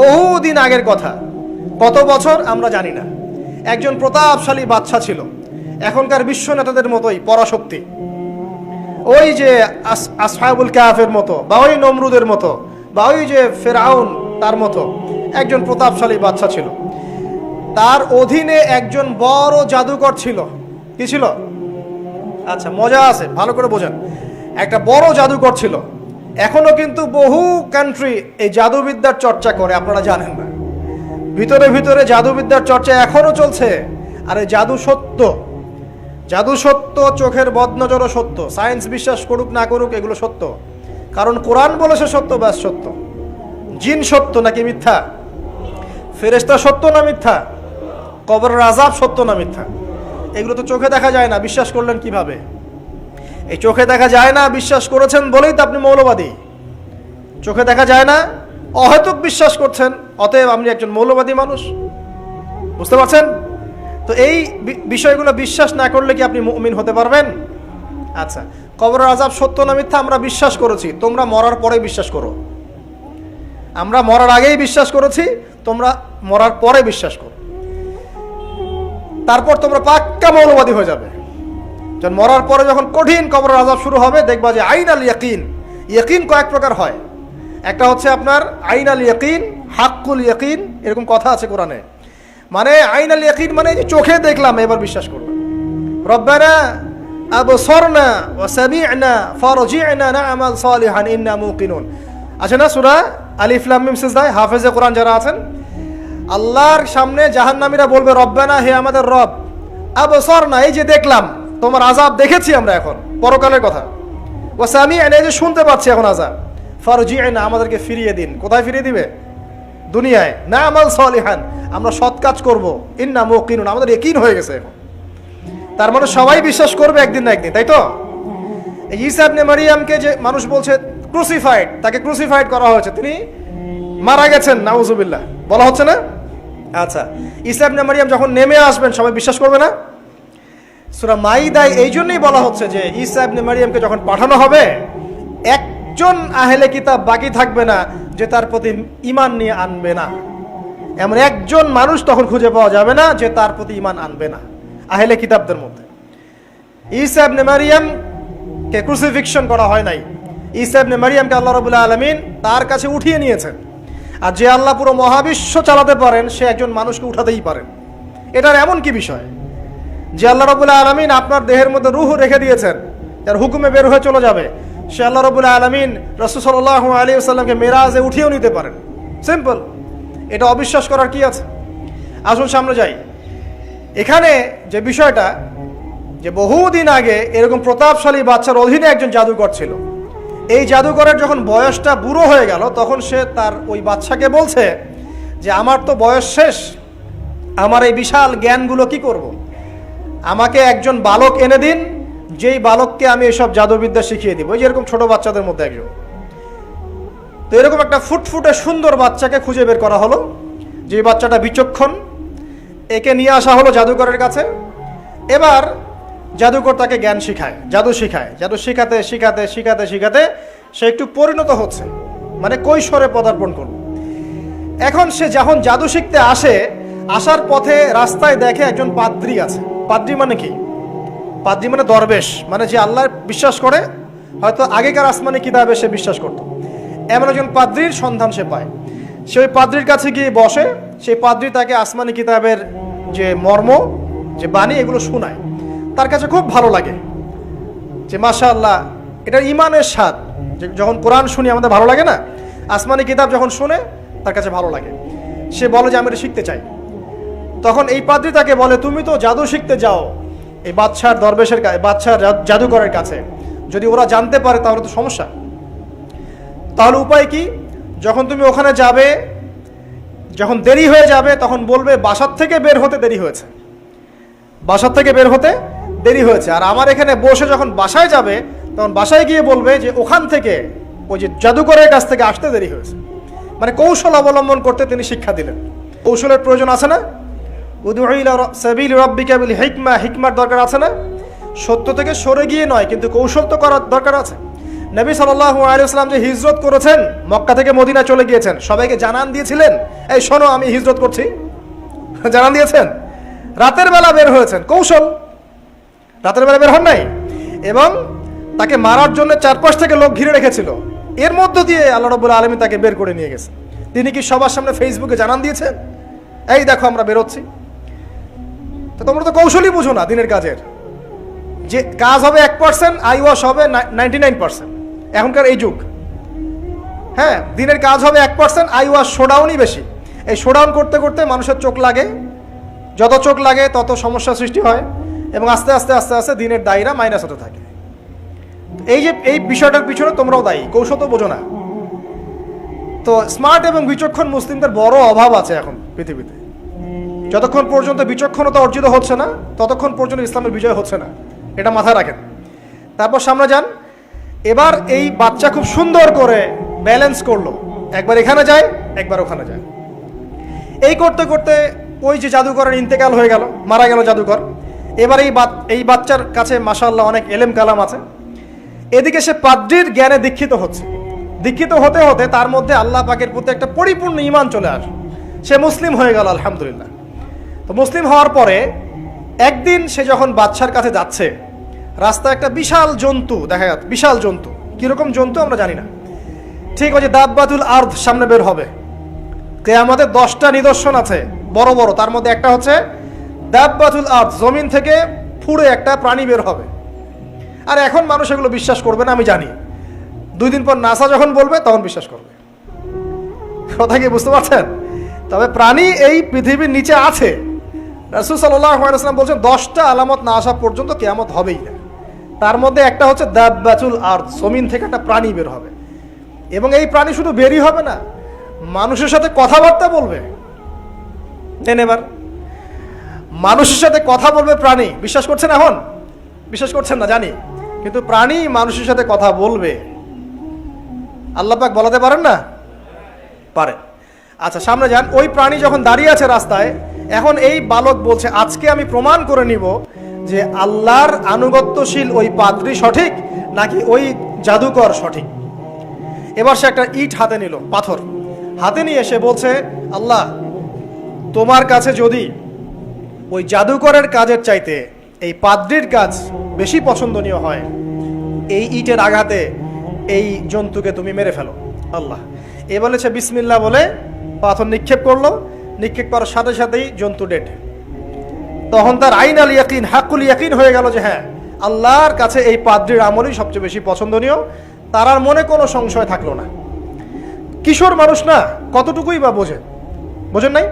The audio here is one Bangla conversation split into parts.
বহুদিন আগের কথা, কত বছর আমরা জানি না। একজন প্রতাপশালী বাদশা ছিল, এখনকার বিশ্ব নেতাদের মতোই পরাশক্তি, ওই যে আসহাবুল কাহাফের মতো, বা ওই নমরুদের মতো, বা ওই যে ফেরাউন তার মতো একজন প্রতাপশালী বাদশা ছিল। তার অধীনে একজন বড় জাদুকর ছিল। কি ছিল? আচ্ছা, মজা আছে, ভালো করে বোঝেন। একটা বড় জাদুকর ছিল। এখনো কিন্তু বহু কান্ট্রি এই জাদুবিদ্যার চর্চা করে, আপনারা জানেন না। ভিতরে ভিতরে জাদুবিদ্যার চর্চা এখনো চলছে। আর এই জাদু সত্য, জাদু সত্য, চোখের বদনজরও সত্য। সায়েন্স বিশ্বাস করুক না করুক, এগুলো সত্য। কারণ কোরআন বলেছে সত্য, ব্যাস সত্য। জিন সত্য নাকি মিথ্যা? ফেরেশতা সত্য না মিথ্যা? কবরের আযাব সত্য না মিথ্যা? এগুলো তো চোখে দেখা যায় না, বিশ্বাস করলেন কিভাবে? এই চোখে দেখা যায় না বিশ্বাস করেছেন বলেই তো আপনি মৌলবাদী। চোখে দেখা যায় না, অহেতুক বিশ্বাস করছেন, অতএব আপনি একজন মৌলবাদী মানুষ। বুঝতে পারছেন তো? এই বিষয়গুলো বিশ্বাস না করলে কি আপনি মুমিন হতে পারবেন? আচ্ছা, কবরের আযাব সত্য না মিথ্যা আমরা বিশ্বাস করেছি, তোমরা মরার পরে বিশ্বাস করো। আমরা মরার আগেই বিশ্বাস করেছি, তোমরা মরার পরে বিশ্বাস করো। তারপর তোমরা পাক্কা মৌলবাদী হয়ে যাবে। যখন মরার পরে যখন কঠিন কবরের আযাব শুরু হবে, দেখবা যে আইনাল ইয়াকিন। ইয়াকিন কয়েক প্রকার হয়। একটা হচ্ছে আপনার আইনাল ইয়াকিন, হাক্কুল ইয়াকিন, এরকম কথা আছে কোরআনে। মানে আইনাল ইয়াকিন মানে যে চোখে দেখলাম এবার বিশ্বাস করবে। রব্বানা আবসারনা ওয়া সামি'না ফারজি'না না'মাল সালিহান ইন্না মুকিনুন। আছে না সূরা আলিফ লাম মিম সিজদা? হাফেজে কোরআন যারা আছেন, আল্লাহর সামনে জাহান্নামীরা বলবে, রব্বানা, হে আমাদের রব, আবসারনা, এই যে দেখলাম, তোমার আযাব দেখেছি আমরা, এখন পরকালের কথা। ওয়া সামি'না, এই যে শুনতে পাচ্ছি এখন আযাব। ফারজি'না, আমাদেরকে ফিরিয়ে দিন। কোথায় ফিরিয়ে দিবে? দুনিয়ায়। না'মাল সালিহান, আমরা সৎ কাজ করব। ইন্না মুকিনুন, আমাদের ইয়াকিন হয়ে গেছে এখন। তার মানে সবাই বিশ্বাস করবে একদিন না একদিন, তাই তো? এই ঈসা ইবনে মারইয়ামকে যে মানুষ বলছে ক্রুসিফাইড, তাকে ক্রুসিফাইড করা হয়েছে, তিনি মারা গেছেন, নাউজুবিল্লাহ, বলা হচ্ছে না? আচ্ছা, ঈসা ইবনে মারইয়াম যখন নেমে আসবেন সবাই বিশ্বাস করবে না? সূরা মাইদায় এই জন্যই বলা হচ্ছে যে ঈসা ইবনে মারইয়ামকে যখন পাঠানো হবে, একজন আহলে কিতাব বাকি থাকবে না যে তার প্রতি ঈমান নিয়ে আনবে না। এমন একজন মানুষ তখন খুঁজে পাওয়া যাবে না যে তার প্রতি ঈমান আনবে না আহলে কিতাবদের মধ্যে। ঈসা ইবনে মারইয়ামকে ক্রুসিফিকশন করা হয় নাই। ঈসা ইবনে মারইয়ামকে আল্লাহ রাব্বুল আলামিন তার কাছে উঠিয়ে নিয়েছেন। আর যে আল্লাহ পুরো মহাবিশ্ব চালাতে পারেন, সে একজন মানুষকে উঠাতেই পারেন। এটার এমন কি বিষয় যে আল্লাহ রাব্বুল আলামিন আপনার দেহের মধ্যে রূহ রেখে দিয়েছেন, যার হুকুমে বের হয়ে চলে যাবে, সে আল্লাহ রাব্বুল আলামিন রাসূল সাল্লাল্লাহু আলাইহি ওয়াসাল্লামকে মেরাজে উঠিয়েও নিতে পারেন। সিম্পল। এটা অবিশ্বাস করার কি আছে? আসুন সামনে যাই। এখানে যে বিষয়টা, যে বহুদিন আগে এরকম প্রতাপশালী বাদশার অধীনে একজন জাদুকর ছিল। এই জাদুকরের যখন বয়সটা বুড়ো হয়ে গেল, তখন সে তার ওই বাদশাকে বলছে যে আমার তো বয়স শেষ, আমার এই বিশাল জ্ঞানগুলো কি করব? আমাকে একজন বালক এনে দিন, যেই বালককে আমি এসব জাদুবিদ্যা শিখিয়ে দিব। ওই যেরকম ছোট বাচ্চাদের মধ্যে একজন। তো এরকম একটা ফুটফুটে সুন্দর বাচ্চাকে খুঁজে বের করা হলো, যে বাচ্চাটা বিচক্ষণ। একে নিয়ে আসা হলো জাদুকরের কাছে। এবার জাদুকর তাকে জ্ঞান শিখায়, জাদু শিখায়। জাদু শিখাতে শিখাতে শিখাতে শিখাতে সে একটু পরিণত হচ্ছে, মানে কৈশোরে পদার্পণ করল। এখন সে যখন জাদু শিখতে আসে, আসার পথে রাস্তায় দেখে একজন পাদ্রী আছে। পাদ্রী মানে কি? পাদ্রী মানে দরবেশ, মানে যে আল্লাহ বিশ্বাস করে, হয়তো আগেকার আসমানি কিতাবে সে বিশ্বাস করত। এমন একজন পাদ্রীর সন্ধান সে পায়। সে ওই পাদ্রীর কাছে গিয়ে বসে। সেই পাদ্রী তাকে আসমানি কিতাবের যে মর্ম, যে বাণী, এগুলো শোনায়। তার কাছে খুব ভালো লাগে যে মাশাআল্লাহ, এটা ঈমানের স্বাদ। যখন কোরআন শুনি আমাদের ভালো লাগে না? আসমানি কিতাব যখন শুনে তার কাছে ভালো লাগে। সে বলে যে আমি এটা শিখতে চাই। তখন এই পাদ্রী তাকে বলে, তুমি তো জাদু শিখতে যাও এই বাদশার দরবেশের কাছে, বাদশার জাদুকরের কাছে, যদি ওরা জানতে পারে তাহলে তো সমস্যা। তাহলে উপায় কি? যখন তুমি ওখানে যাবে, যখন দেরি হয়ে যাবে, তখন বলবে বাসার থেকে বের হতে দেরি হয়েছে, বাসার থেকে বের হতে দেরি হয়েছে। আর আমার এখানে বসে যখন বাসায় যাবে, তখন বাসায় গিয়ে বলবে যে ওখান থেকে, ওই যে জাদুকরের কাছ থেকে আসতে দেরি হয়েছে। মানে কৌশল অবলম্বন করতে তিনি শিক্ষা দিলেন। কৌশলের প্রয়োজন আছে না? উদউ ইলা সাবিলি রাব্বিকা বিল হিকমা, হিকমার দরকার আছে না? সত্য থেকে সরে গিয়ে নয়, কিন্তু কৌশল তো করার দরকার আছে। নবী সাল্লাল্লাহু আলাইহি ওয়াসাল্লাম যে হিজরত করেছেন, মক্কা থেকে মদিনা চলে গিয়েছেন, সবাইকে জানান দিয়েছিলেন, এই শোনো আমি হিজরত করছি? জানান দিয়েছেন? রাতের বেলা বের হয়েছেন, কৌশল, রাতের বেলা বের হন নাই, এবং তাকে মারার জন্য চারপাশ থেকে লোক ঘিরে রেখেছিল। এর মধ্য দিয়ে আল্লাহ রাব্বুল আলামিন তাকে বের করে নিয়ে গেছেন। তিনি কি সবার সামনে ফেসবুকে জানান দিয়েছেন, এই দেখো আমরা বেরোচ্ছি? তো তোমরা তো কৌশলই বুঝো না দিনের কাজের, যে কাজ হবে 1%, আই ওয়াশ হবে 99%। এখনকার এই যুগ, হ্যাঁ, দিনের কাজ হবে 1%, আই ওয়াশ শোডাউনই বেশি। এই শোডাউন করতে করতে মানুষের চোখ লাগে, যত চোখ লাগে তত সমস্যা সৃষ্টি হয়, এবং আস্তে আস্তে আস্তে আস্তে দিনের দায়রা মাইনাস হতে থাকে। এই যে এই বিষয়টার পিছনে তোমরাও দায়ী, কৌশল তো বোঝো না। তো স্মার্ট এবং বিচক্ষণ মুসলিমদের বড় অভাব আছে এখন পৃথিবীতে। যতক্ষণ পর্যন্ত বিচক্ষণতা অর্জিত হচ্ছে না, ততক্ষণ পর্যন্ত ইসলামের বিজয় হচ্ছে না, এটা মাথায় রাখেন। তারপর সামনে যান। এবার এই বাচ্চা খুব সুন্দর করে ব্যালেন্স করলো, একবার এখানে যায়, একবার ওখানে যায়। এই করতে করতে ওই যে জাদুকরের ইন্তেকাল হয়ে গেল, মারা গেল জাদুকর। এবার এই বাচ্চার কাছে মাশাআল্লাহ অনেক এলেম কালাম আছে। এদিকে সে পাদ্রীর জ্ঞানে দীক্ষিত হচ্ছে। দীক্ষিত হতে হতে তার মধ্যে আল্লাহ পাকের প্রতি একটা পরিপূর্ণ ঈমান চলে আসে, সে মুসলিম হয়ে গেল, আলহামদুলিল্লাহ। তো মুসলিম হওয়ার পরে একদিন সে যখন বাদশার কাছে যাচ্ছে, রাস্তায় একটা বিশাল জন্তু দেখা যাচ্ছে। বিশাল জন্তু, কিরকম জন্তু আমরা জানি না। ঠিক আছে, দাব্বাতুল আরদ সামনে বের হবে। কিয়ামতের 10টা নিদর্শন আছে বড় বড়, তার মধ্যে একটা হচ্ছে দাব্বাতুল আরদ, জমিন থেকে ফুড়ে একটা প্রাণী বের হবে। আর এখন মানুষ এগুলো বিশ্বাস করবে না, আমি জানি। 2 দিন পর নাসা যখন বলবে তখন বিশ্বাস করবে। কথা কি বুঝতে পারছেন? তবে প্রাণী এই পৃথিবীর নিচে আছে। রাসূল সাল্লাল্লাহু আলাইহি ওয়াসাল্লাম বলছেন 10টা আলামত না আসা পর্যন্ত কিয়ামত হবেই না। তার মধ্যে একটা হচ্ছে দাব্বাতুল আরদ, জমিন থেকে একটা প্রাণী বের হবে। এবং এই প্রাণী শুধু বেরই হবে না, মানুষের সাথে কথাবার্তা বলবে। এবার মানুষের সাথে কথা বলবে প্রাণী। বিশ্বাস করছেন? এখন বিশ্বাস করছেন না জানি, কিন্তু প্রাণী মানুষের সাথে কথা বলবে। আল্লাহ পাক বলাতে পারেন না? পারেন। আচ্ছা, সামনে যান। ওই প্রাণী যখন দাঁড়িয়ে আছে রাস্তায়, এখন এই বালক বলছে, আজকে আমি প্রমাণ করে নিব যে আল্লাহর আনুগত্যশীল ওই পাদ্রী সঠিক নাকি ওই জাদুকর সঠিক। এবার সে একটা ইট হাতে নিল, পাথর হাতে নিয়ে সে বলছে, আল্লাহ, তোমার কাছে যদি ওই জাদুকরের কাজের চাইতে এই পাদ্রীর কাজ বেশি পছন্দনীয় হয়, এই ইটের আঘাতে এই জন্তুকে তুমি মেরে ফেলো আল্লাহ। এ বলেছে বিসমিল্লাহ বলে পাথর নিক্ষেপ করলো। নিক্ষেপ করার সাথে সাথেই জন্তু ডেড। তখন তার আইন আল ইয়াকিন, হাক্কুল ইয়াকিন হয়ে গেল যে হ্যাঁ, আল্লাহর কাছে এই পাদ্রীর আমলই সবচেয়ে বেশি পছন্দনীয়। তার আর মনে কোনো সংশয় থাকলো না। কিশোর মানুষ না, কতটুকুই বা বোঝেন নাই?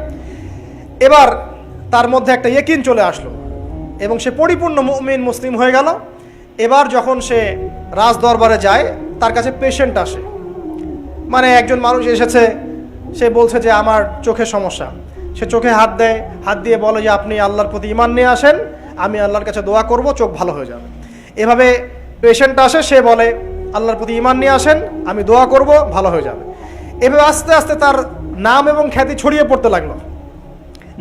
এবার তার মধ্যে একটা ইয়াকিন চলে আসলো এবং সে পরিপূর্ণ মুমিন মুসলিম হয়ে গেল। এবার যখন সে রাজ দরবারে যায়, তার কাছে পেশেন্ট আসে, মানে একজন মানুষ এসেছে, সে বলছে যে আমার চোখের সমস্যা। সে চোখে হাত দেয়, হাত দিয়ে বলে যে আপনি আল্লাহর প্রতি ঈমান নিয়ে আসেন, আমি আল্লাহর কাছে দোয়া করব, চোখ ভালো হয়ে যাবে। এভাবে পেশেন্ট আসে, সে বলে আল্লাহর প্রতি ঈমান নিয়ে আসেন, আমি দোয়া করব, ভালো হয়ে যাবে। এভাবে আস্তে আস্তে তার নাম এবং খ্যাতি ছড়িয়ে পড়তে লাগলো।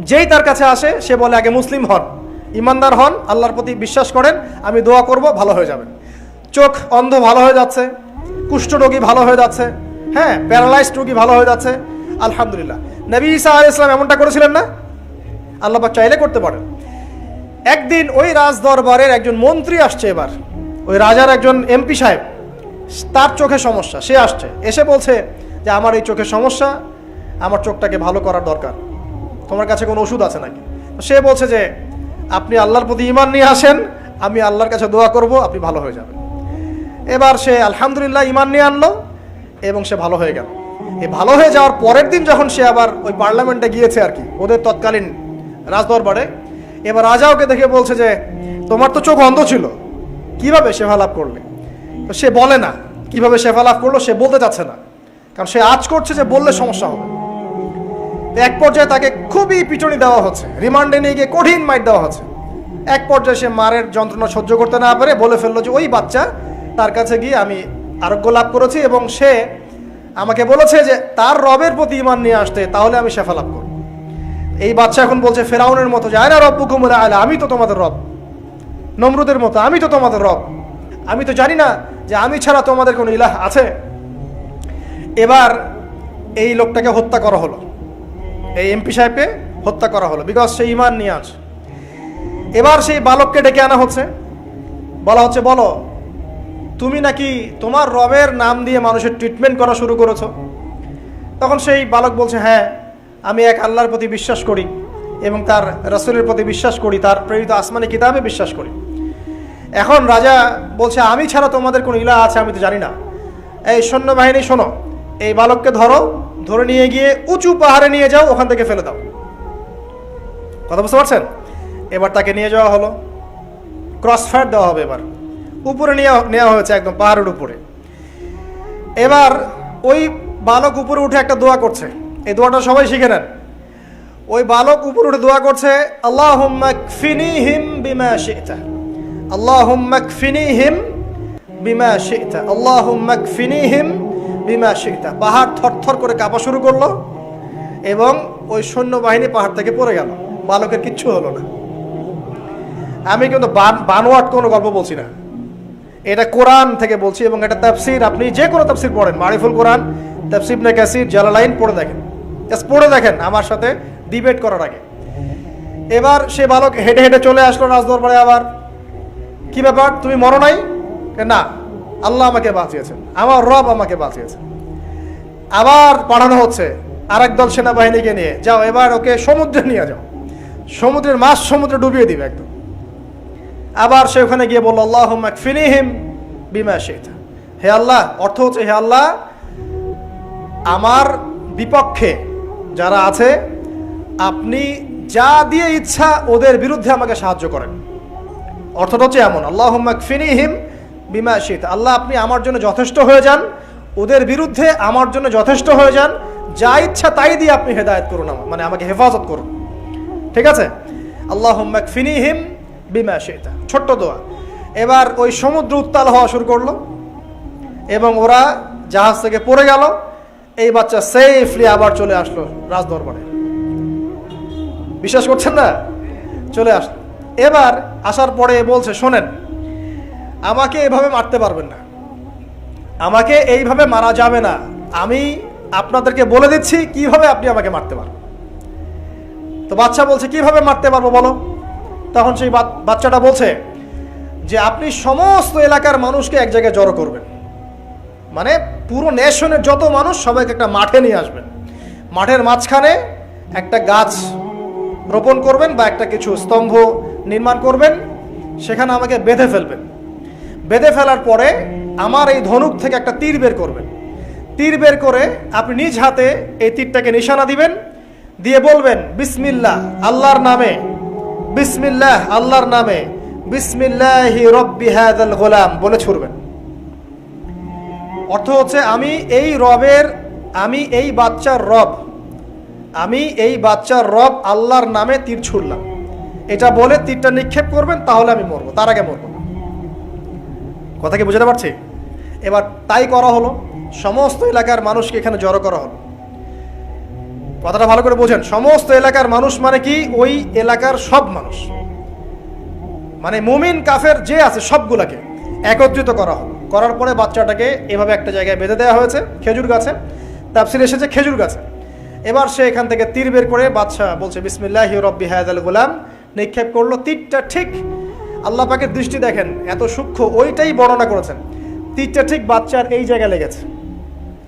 যেই তার কাছে আসে, সে বলে আগে মুসলিম হন, ইমানদার হন, আল্লাহর প্রতি বিশ্বাস করেন, আমি দোয়া করব, ভালো হয়ে যাবেন। চোখ অন্ধ ভালো হয়ে যাচ্ছে, কুষ্ঠরোগী ভালো হয়ে যাচ্ছে, হ্যাঁ, প্যারালাইজড রোগী ভালো হয়ে যাচ্ছে, আলহামদুলিল্লাহ। নবী ঈসা আলাইহিস সালাম এমনটা করেছিলেন না? আল্লাহ পাক চাইলে করতে পারেন। একদিন ওই রাজ দরবারের একজন মন্ত্রী আসছে। এবার ওই রাজার একজন এমপি সাহেব, তার চোখে সমস্যা, সে আসছে, এসে বলছে যে আমার এই চোখের সমস্যা, আমার চোখটাকে ভালো করার দরকার, তোমার কাছে কোনো ওষুধ আছে নাকি? সে বলছে যে আপনি আল্লাহর প্রতি ঈমান নিয়ে আসেন, আমি আল্লাহর কাছে দোয়া করব, আপনি ভালো হয়ে যাবেন। এবার সে আলহামদুলিল্লাহ ঈমান নিয়ে আনলো এবং সে ভালো হয়ে গেল। এই ভালো হয়ে যাওয়ার পরের দিন যখন সে আবার ওই পার্লামেন্টে গিয়েছে আর কি, ওদের তৎকালীন রাজদরবারে, এবার রাজা ওকে দেখে বলছে যে তোমার তো চোখ অন্ধ ছিল, কিভাবে শেফা লাভ করলে? তো সে বলে না কিভাবে শেফা লাভ করলো, সে বলতে চাচ্ছে না, কারণ সে আজ করছে যে বললে সমস্যা হবে। এক পর্যায়ে তাকে খুবই পিটুনি দেওয়া হচ্ছে, রিমান্ডে নিয়ে গিয়ে কঠিন মাইট দেওয়া হচ্ছে। এক পর্যায়ে সে মারের যন্ত্রণা সহ্য করতে না পারে বলে ফেললো যে ওই বাচ্চা, তার কাছে গিয়ে আমি আরোগ্য লাভ করেছি এবং সে আমাকে বলেছে যে তার রবের প্রতি ঈমান নিয়ে আসতে, তাহলে আমি শেফা লাভ করব। এই বাচ্চা এখন বলছে ফেরাউনের মতো যে আয়না রব্বুকুমুল আ'লা, আমি তো তোমাদের রব। নমরুদের মতো, আমি তো তোমাদের রব। আমি তো জানি না যে আমি ছাড়া তোমাদের কোনো ইলাহ আছে? এবার এই লোকটাকে হত্যা করা হলো, এই এমপি সাহেবকে হত্যা করা হলো, বিকজ সে ঈমান নিয়ে আসে। এবার সেই বালককে ডেকে আনা হচ্ছে, বলা হচ্ছে বলো তুমি নাকি তোমার রবের নাম দিয়ে মানুষের ট্রিটমেন্ট করা শুরু করেছো। তখন সেই বালক বলছে, হ্যাঁ আমি এক আল্লাহর প্রতি বিশ্বাস করি এবং তার রাসূলের প্রতি বিশ্বাস করি, তার প্রেরিত আসমানি কিতাবে বিশ্বাস করি। এখন রাজা বলছে, আমি ছাড়া তোমাদের কোনো ইলাহ আছে আমি তো জানি না। এই সৈন্যবাহিনী শোনো, এই বালককে ধরো, ধরে নিয়ে গিয়ে উঁচু পাহাড়ে নিয়ে যাও, ওখান থেকে ফেলে দাও। কথা বুঝতে পারছেন? এবার তাকে নিয়ে যাওয়া হলো, ক্রস ফায়ার দেওয়া হবে, এবার উপরে নেওয়া হয়েছে, একদম পাহাড়ের উপরে। এবার ওই বালক উপরে উঠে একটা দোয়া করছে, এই দোয়াটা সবাই শিখে নেন। ওই বালক উপরে উঠে দোয়া করছে, আল্লাহুম্মা কফিনিহিম বিমা শি'তা, আল্লাহুম্মা কফিনিহিম বিমা শি'তা, আল্লাহুম্মা কফিনিহিম বিমা শি'তা। পাহাড় থরথর করে কাঁপা শুরু করলো এবং ওই সৈন্যবাহিনী পাহাড় থেকে পড়ে গেল, বালকের কিচ্ছু হলো না। আমি কিন্তু বানোয়াট কোনো গল্প বলছি না, এটা কোরআন থেকে বলছি এবং এটা তাফসীর। আপনি যে কোনো তাফসীর পড়েন, মারিফুল কোরআন, তাফসীর ইবনে কাসির, জালালাইন পড়ে দেখেন, জাস্ট পড়ে দেখেন আমার সাথে ডিবেট করার আগে। এবার সে বালক হেঁটে হেঁটে চলে আসলো রাজদরবারে। আবার কি ব্যাপার, তুমি মরো নাই? না, আল্লাহ আমাকে বাঁচিয়েছেন, আমার রব আমাকে বাঁচিয়েছেন। আবার পাঠানো হচ্ছে আরেক দল সেনাবাহিনীকে নিয়ে, যাও এবার ওকে সমুদ্রে নিয়ে যাও, সমুদ্রের মাছ সমুদ্রে ডুবিয়ে দিবে একদম। আবার সে ওখানে গিয়ে বলল, আল্লাহুম্মা কফিনিহিম বিমা শি'তা, হে আল্লাহ, অর্থ হচ্ছে হে আল্লাহ আমার বিপক্ষে যারা আছে আপনি যা দিয়ে ইচ্ছা ওদের বিরুদ্ধে আমাকে সাহায্য করেন। অর্থটা হচ্ছে এমন, আল্লাহুম্মা কফিনিহিম বিমা শি'তা, আল্লাহ আপনি আমার জন্য যথেষ্ট হয়ে যান, ওদের বিরুদ্ধে আমার জন্য যথেষ্ট হয়ে যান, যা ইচ্ছা তাই দিয়ে আপনি হেদায়েত করুন, মানে আমাকে হেফাজত করুন। ঠিক আছে, আল্লাহুম্মা কফিনিহিম বিমা শি'তা, ছোট্ট দোয়া। এবার ওই সমুদ্র উত্তাল হওয়া শুরু করলো এবং ওরা জাহাজ থেকে পড়ে গেল। এই বাচ্চা সেফলি আবার চলে আসলো রাজদরবারে। বিশ্বাস করছেন না? চলে আসলো। এবার আসার পরে বলছে, শোনেন আমাকে এভাবে মারতে পারবেন না, আমাকে এইভাবে মারা যাবে না, আমি আপনাদেরকে বলে দিচ্ছি কিভাবে আপনি আমাকে মারতে পারবেন। তো বাচ্চা বলছে, কিভাবে মারতে পারবো বলো। তখন সেই বাচ্চাটা বলছে যে আপনি সমস্ত এলাকার মানুষকে এক জায়গায় জড়ো করবেন, মানে পুরো নেশনের যত মানুষ সবাইকে একটা মাঠে নিয়ে আসবেন, মাঠের মাঝখানে একটা গাছ রোপণ করবেন বা একটা কিছু স্তম্ভ নির্মাণ করবেন, সেখানে আমাকে বেঁধে ফেলবেন। বেঁধে ফেলার পরে আমার এই ধনুক থেকে একটা তীর বের করবেন, তীর বের করে আপনি নিজ হাতে এই তীরটাকে নিশানা দিবেন, দিয়ে বলবেন বিসমিল্লাহ আল্লাহর নামে, বিসমিল্লাহ আল্লাহর নামে, বিসমিল্লাহি রব্বি হাযাল গোলাম বলে ছুড়বেন। অর্থ হচ্ছে আমি এই রবের, আমি এই বাচ্চার রব, আমি এই বাচ্চার রব আল্লাহর নামে তীর ছুড়লাম, এটা বলে তীরটা নিক্ষেপ করবেন, তাহলে আমি মরবো, তার আগে মরবো না। কথা কি বুঝতে পারছি? এবার তাই করা হলো, সমস্ত এলাকার মানুষকে এখানে জড়ো করা হলো। কথাটা ভালো করে বোঝেন, সমস্ত এলাকার মানুষ মানে কি, ওই এলাকার সব মানুষ, মানে মুমিন কাফের যে আছে সবগুলাকে একত্রিত করা হলো। করার পরে বাচ্চাটাকে এভাবে একটা জায়গায় বেঁধে দেওয়া হয়েছে, খেজুর গাছে, তাফসীরে এসেছে খেজুর গাছে। এবার সে এখান থেকে তীর বের করে বাদশা বলছে বিসমিল্লাহি রব্বি হাযাল গোলাম, নিক্ষেপ করলো। তীরটা ঠিক, আল্লাহ পাকের দৃষ্টি দেখেন এত সূক্ষ্ম, ওইটাই বর্ণনা করেছেন। তীরটা ঠিক বাচ্চার এই জায়গায় লেগেছে,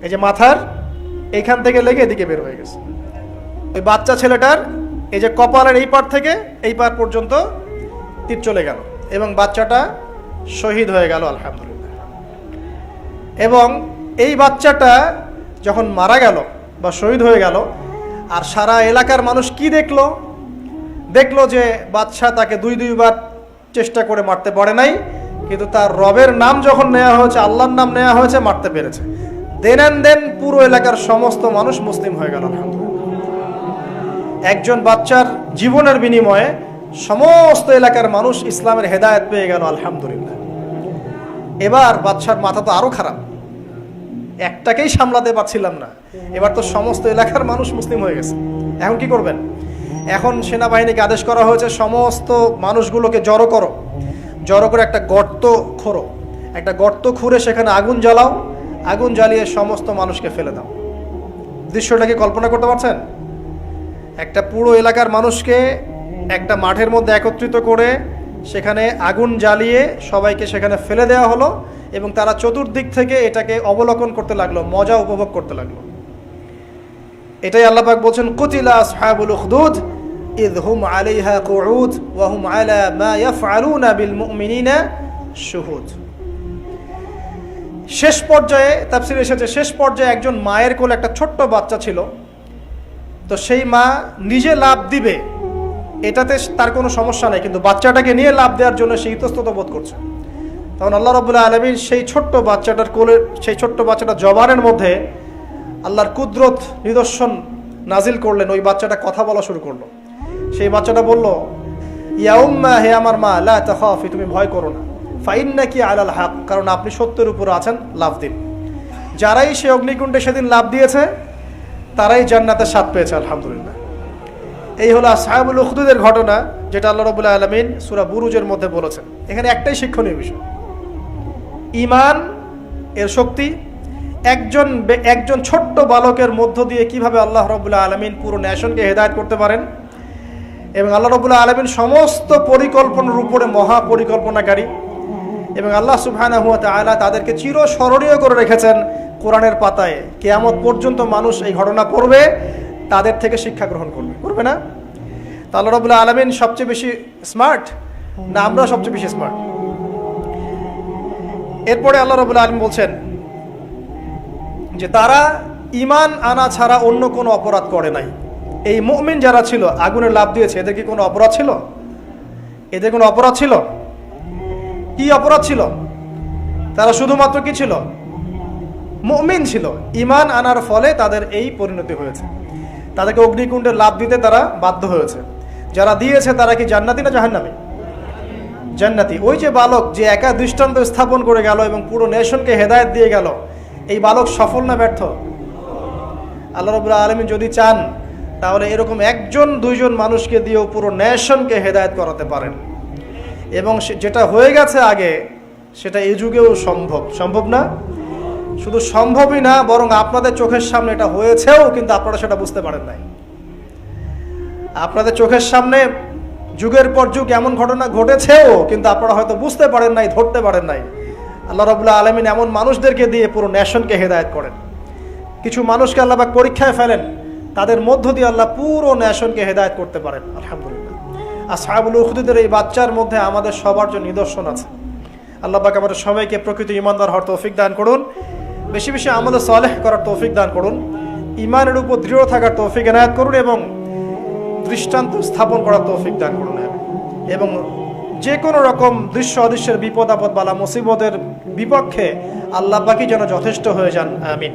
এই যে মাথার এইখান থেকে লেগে এদিকে বের হয়ে গেছে। ওই বাচ্চা ছেলেটার এই যে কপালের এই পার থেকে এই পার পর্যন্ত তীর চলে গেল এবং বাচ্চাটা শহীদ হয়ে গেল, আলহামদুলিল্লাহ। এবং এই বাচ্চাটা যখন মারা গেল বা শহীদ হয়ে গেল, আর সারা এলাকার মানুষ কি দেখলো, দেখলো যে বাদশা তাকে দুইবার চেষ্টা করে মারতে পারে নাই, কিন্তু তার রবের নাম যখন নেওয়া হয়েছে, আল্লাহর নাম নেওয়া হয়েছে, মারতে পেরেছে। দেন অ্যান্ড দেন পুরো এলাকার সমস্ত মানুষ মুসলিম হয়ে গেল, আলহামদুলিল্লাহ। একজন বাচ্চার জীবনের বিনিময়ে সমস্ত এলাকার মানুষ ইসলামের হেদায়েত পেয়ে গেল, আলহামদুলিল্লাহ। এবার বাদশার মাথা তো আরো খারাপ, একটাকেই সামলাতে পারছিলাম না, এবার তো সমস্ত এলাকার মানুষ মুসলিম হয়ে গেছে। এখন কি করবেন? এখন সেনাবাহিনীকে আদেশ করা হয়েছে সমস্ত মানুষগুলোকে জড়ো করো, জড়ো করে একটা গর্ত খোঁড়ো একটা গর্ত খুঁড়ে সেখানে আগুন জ্বালাও, আগুন জ্বালিয়ে সমস্ত মানুষকে ফেলে দাও। দৃশ্যটাকে কল্পনা করতে পারছেন? একটা পুরো এলাকার মানুষকে একটা মাঠের মধ্যে একত্রিত করে সেখানে আগুন জ্বালিয়ে সবাইকে সেখানে ফেলে দেওয়া হলো এবং তারা চতুর্দিক থেকে এটাকে অবলোকন করতে লাগলো, মজা উপভোগ করতে লাগলো। এটাই আল্লাহ পাক বলছেন, কুতিলা আসহাবুল উখদুদ ইয হুম আলাইহা কুউদ ওয়া হুম আলা মা ইয়াফআলুনা বিল মুমিনিনা শুহুদ। শেষ পর্যায়ে তাফসীরে এসেছে, শেষ পর্যায়ে একজন মায়ের কোলে একটা ছোট্ট বাচ্চা ছিল। তো সেই মা নিজে লাভ দিবে এটাতে তার কোনো সমস্যা নেই, কিন্তু বাচ্চাটাকে নিয়ে লাভ দেওয়ার জন্য সে ইতস্তত বোধ করছে। তখন আল্লাহ রাব্বুল আলামিন সেই ছোট্ট বাচ্চাটার কোলে, সেই ছোট্ট বাচ্চাটার জবানের মধ্যে আল্লাহর কুদরত নিদর্শন নাজিল করলেন। ওই বাচ্চাটা কথা বলা শুরু করলো। সেই বাচ্চাটা বলল, ইয়া উম্মা, হে আমার মা, লা তাখাফি, তুমি ভয় করো না, ফাইন্নাকি আলাল হক, কারণ আপনি সত্যের উপর আছেন, লাভ দিন। যারাই সে অগ্নিকুণ্ডে সেদিন লাভ দিয়েছে তারাই জান্নাতের স্বাদ পেয়েছে, আলহামদুলিল্লাহ। এই হলো আসহাবুল উখদুদের ঘটনা, যেটা আল্লাহ রাব্বুল আলামিন সূরা বুরুজের মধ্যে বলেছেন। এখানে একটাই শিক্ষণীয় বিষয়, ঈমান এর শক্তি। একজন ছোট্ট বালকের মধ্য দিয়ে কিভাবে আল্লাহ রাব্বুল আলামিন পুরো নেশনকে হেদায়েত করতে পারেন, এবং আল্লাহ রাব্বুল আলামিন সমস্ত পরিকল্পনার উপরে মহা পরিকল্পনাকারী, এবং আল্লাহ সুবহানাহু ওয়া তাআলা তাদেরকে চিরস্মরণীয় করে রেখেছেন কোরআনের পাতায়। কিয়ামত পর্যন্ত মানুষ এই ঘটনা পড়বে, তাদের থেকে শিক্ষা গ্রহণ করবে না? তা আল্লাহ রাব্বুল আলামিন সবচেয়ে বেশি স্মার্ট না আমরা সবচেয়ে বেশি স্মার্ট? এরপরে আল্লাহ রাব্বুল আলামিন বলছেন যে তারা ঈমান আনা ছাড়া অন্য কোনো অপরাধ করে নাই। এই মুমিন যারা ছিল, আগুনে লাফ দিয়েছে, এদের কি কোনো অপরাধ ছিল? এদের কোনো অপরাধ ছিল? কি অপরাধ ছিল? তারা শুধুমাত্র কি ছিল? মুমিন ছিল। ঈমান আনার ফলে তাদের এই পরিণতি হয়েছে, তাদেরকে অগ্নিকুণ্ডে লাফ দিতে তারা বাধ্য হয়েছে। যারা দিয়েছে তারা কি জান্নাতি না জাহান্নামী? জান্নাতি। ওই যে বালক যে একা দৃষ্টান্ত স্থাপন করে গেল এবং পুরো নেশনকে হেদায়েত দিয়ে গেল, এই বালক সফল না ব্যর্থ? আল্লাহ রাব্বুল আলামিন যদি চান তাহলে এরকম একজন দুইজন মানুষকে দিয়েও পুরো নেশনকে হেদায়েত করাতে পারেন, এবং যেটা হয়ে গেছে আগে সেটা এই যুগেও সম্ভব। সম্ভব না? শুধু সম্ভবই না, বরং আপনাদের চোখের সামনে এটা হয়েছেও, কিন্তু আপনারা সেটা বুঝতে পারেন নাই। আপনাদের চোখের সামনে যুগের পর যুগ এমন ঘটনা ঘটেছেও, কিন্তু আপনারা হয়তো বুঝতে পারেন নাই, ধরতে পারেন নাই। আল্লাহ রাব্বুল আলামিন এমন মানুষদেরকে দিয়ে পুরো নেশনকে হেদায়েত করেন। কিছু মানুষকে আল্লাহ পাক পরীক্ষায় ফেলেন, তাদের মধ্য দিয়ে আল্লাহ পুরো নেশনকে হেদায়েত করতে পারেন, আলহামদুলিল্লাহ। আসহাবুল উখদুদের এই বাচ্চার মধ্যে আমাদের সবার জন্য নিদর্শন আছে। আল্লাহ পাক আমাদের সবাইকে প্রকৃত ঈমানদার হওয়ার তৌফিক দান করুন, বেশি বেশি আমাদের সালেহ করার তৌফিক দান করুন, ঈমানের উপর দৃঢ় থাকার তৌফিক এনায়েত করুন, এবং দৃষ্টান্ত স্থাপন করার তৌফিক দান করুন, এবং যে কোনো রকম দৃশ্য অদৃশ্যের বিপদ আপদ বালা মুসিবতের বিপক্ষে আল্লাহ পাকই যেন যথেষ্ট হয়ে যান। আমিন।